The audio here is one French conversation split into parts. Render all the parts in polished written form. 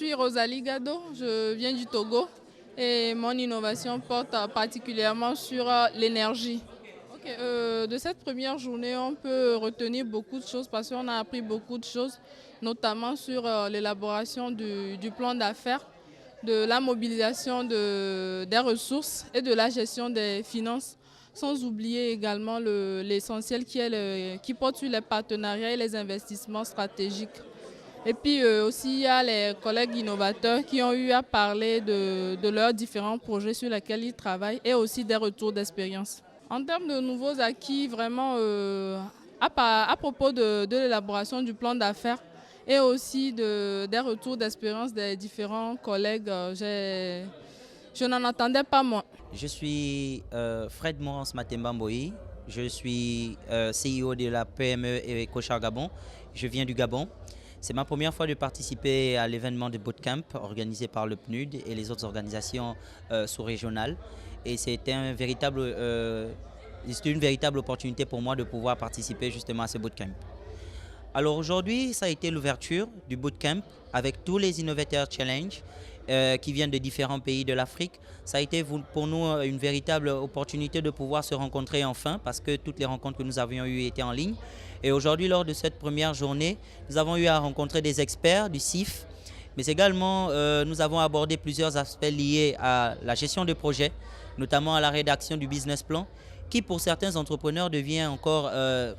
suis Rosalie Gado, je viens du Togo et mon innovation porte particulièrement sur l'énergie. De cette première journée, on peut retenir beaucoup de choses parce qu'on a appris beaucoup de choses, notamment sur l'élaboration du plan d'affaires, de la mobilisation des ressources et de la gestion des finances, sans oublier également l'essentiel qui porte sur les partenariats et les investissements stratégiques. Et puis aussi, il y a les collègues innovateurs qui ont eu à parler de leurs différents projets sur lesquels ils travaillent et aussi des retours d'expérience. En termes de nouveaux acquis, vraiment, à propos de l'élaboration du plan d'affaires et aussi des retours d'expérience des différents collègues, je n'en attendais pas moins. Je suis Fred Morance Matembamboyi, je suis CEO de la PME et Cochard Gabon. Je viens du Gabon. C'est ma première fois de participer à l'événement de Bootcamp organisé par le PNUD et les autres organisations sous-régionales. Et c'était une véritable opportunité pour moi de pouvoir participer justement à ce Bootcamp. Alors aujourd'hui, ça a été l'ouverture du Bootcamp avec tous les Innovateurs Challenge qui viennent de différents pays de l'Afrique. Ça a été pour nous une véritable opportunité de pouvoir se rencontrer enfin parce que toutes les rencontres que nous avions eues étaient en ligne. Et aujourd'hui, lors de cette première journée, nous avons eu à rencontrer des experts du CIF, mais également nous avons abordé plusieurs aspects liés à la gestion de projets, notamment à la rédaction du business plan, qui pour certains entrepreneurs devient encore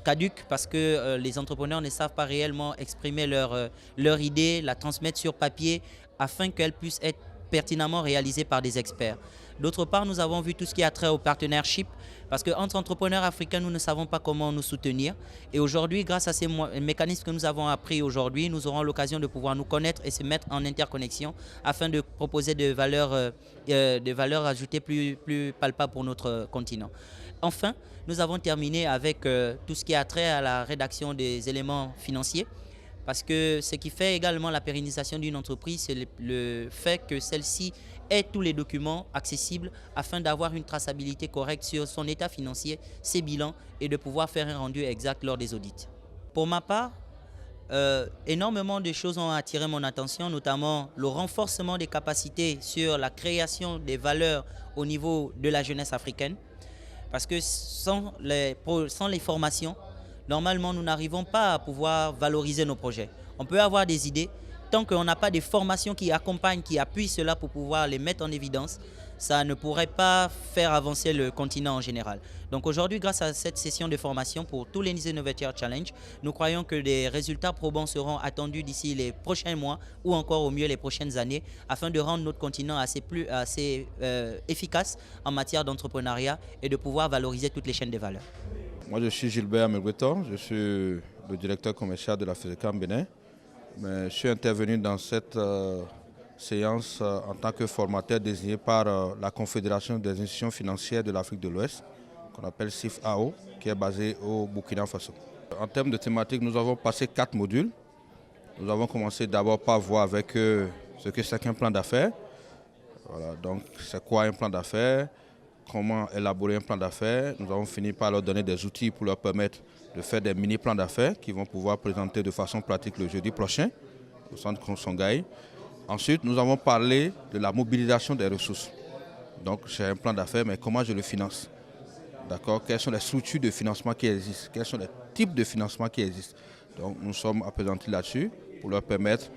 caduque parce que les entrepreneurs ne savent pas réellement exprimer leur idée, la transmettre sur papier afin qu'elle puisse être pertinemment réalisée par des experts. D'autre part, nous avons vu tout ce qui a trait au partnership parce qu'entre entrepreneurs africains, nous ne savons pas comment nous soutenir. Et aujourd'hui, grâce à ces mécanismes que nous avons appris aujourd'hui, nous aurons l'occasion de pouvoir nous connaître et se mettre en interconnexion afin de proposer des valeurs ajoutées plus palpables pour notre continent. Enfin, nous avons terminé avec tout ce qui a trait à la rédaction des éléments financiers parce que ce qui fait également la pérennisation d'une entreprise, c'est le fait que celle-ci ait tous les documents accessibles afin d'avoir une traçabilité correcte sur son état financier, ses bilans et de pouvoir faire un rendu exact lors des audits. Pour ma part, énormément de choses ont attiré mon attention, notamment le renforcement des capacités sur la création des valeurs au niveau de la jeunesse africaine. Parce que sans les formations, normalement, nous n'arrivons pas à pouvoir valoriser nos projets. On peut avoir des idées, tant qu'on n'a pas des formations qui accompagnent, qui appuient cela pour pouvoir les mettre en évidence, ça ne pourrait pas faire avancer le continent en général. Donc aujourd'hui, grâce à cette session de formation pour tous les Innovateurs Challenge, nous croyons que des résultats probants seront attendus d'ici les prochains mois ou encore au mieux les prochaines années afin de rendre notre continent assez efficace en matière d'entrepreneuriat et de pouvoir valoriser toutes les chaînes de valeur. Moi, je suis Gilbert Melgueton, je suis le directeur commercial de la FEDECAM Bénin. Mais je suis intervenu dans cette séance en tant que formateur désigné par la Confédération des institutions financières de l'Afrique de l'Ouest, qu'on appelle CIF-AO, qui est basée au Burkina Faso. En termes de thématiques, nous avons passé 4 modules. Nous avons commencé d'abord par voir avec eux ce que c'est qu'un plan d'affaires. Voilà, donc c'est quoi un plan d'affaires? Comment élaborer un plan d'affaires. Nous avons fini par leur donner des outils pour leur permettre de faire des mini-plans d'affaires qu'ils vont pouvoir présenter de façon pratique le jeudi prochain au centre Songhai. Ensuite, nous avons parlé de la mobilisation des ressources. Donc, j'ai un plan d'affaires, mais comment je le finance? D'accord? Quelles sont les structures de financement qui existent? Quels sont les types de financement qui existent? Donc, nous sommes appesantis là-dessus pour leur permettre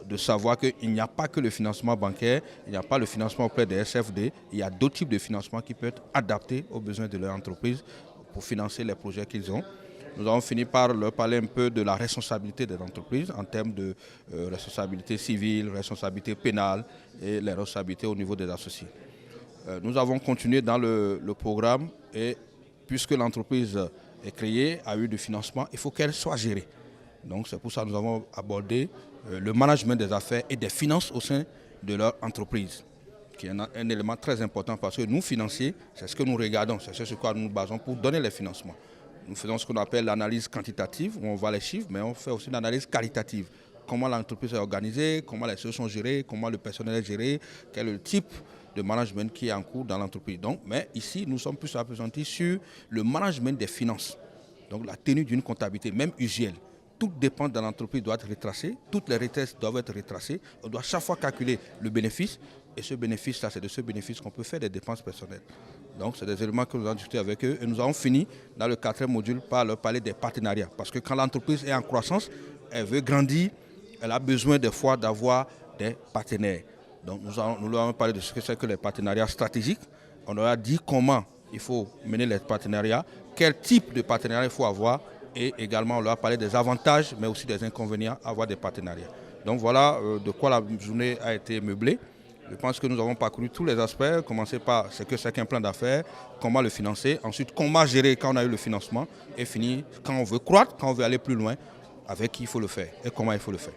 de savoir qu'il n'y a pas que le financement bancaire, il n'y a pas le financement auprès des SFD, il y a d'autres types de financement qui peuvent être adaptés aux besoins de leur entreprise pour financer les projets qu'ils ont. Nous avons fini par leur parler un peu de la responsabilité des entreprises en termes de responsabilité civile, responsabilité pénale et les responsabilités au niveau des associés. Nous avons continué dans le programme et puisque l'entreprise est créée, a eu du financement, il faut qu'elle soit gérée. Donc c'est pour ça que nous avons abordé le management des affaires et des finances au sein de leur entreprise, qui est un élément très important parce que nous, financiers, c'est ce que nous regardons, c'est ce sur quoi nous nous basons pour donner les financements. Nous faisons ce qu'on appelle l'analyse quantitative, où on voit les chiffres, mais on fait aussi l'analyse qualitative. Comment l'entreprise est organisée, comment les choses sont gérées, comment le personnel est géré, quel est le type de management qui est en cours dans l'entreprise. Donc, mais ici, nous sommes plus appesantis sur le management des finances. Donc la tenue d'une comptabilité, même usuelle, Toute dépense de l'entreprise doit être retracée, toutes les retraites doivent être retracées. On doit chaque fois calculer le bénéfice. Et ce bénéfice-là, c'est de ce bénéfice qu'on peut faire des dépenses personnelles. Donc, c'est des éléments que nous avons discutés avec eux. Et nous avons fini, dans le 4e module, par leur parler des partenariats. Parce que quand l'entreprise est en croissance, elle veut grandir, elle a besoin des fois d'avoir des partenaires. Donc, nous leur avons parlé de ce que c'est que les partenariats stratégiques. On leur a dit comment il faut mener les partenariats, quel type de partenariat il faut avoir. Et également, on leur a parlé des avantages, mais aussi des inconvénients à avoir des partenariats. Donc, voilà de quoi la journée a été meublée. Je pense que nous avons parcouru tous les aspects, commencer par ce que c'est qu'un plan d'affaires, comment le financer, ensuite comment gérer quand on a eu le financement, et finir quand on veut croître, quand on veut aller plus loin, avec qui il faut le faire et comment il faut le faire.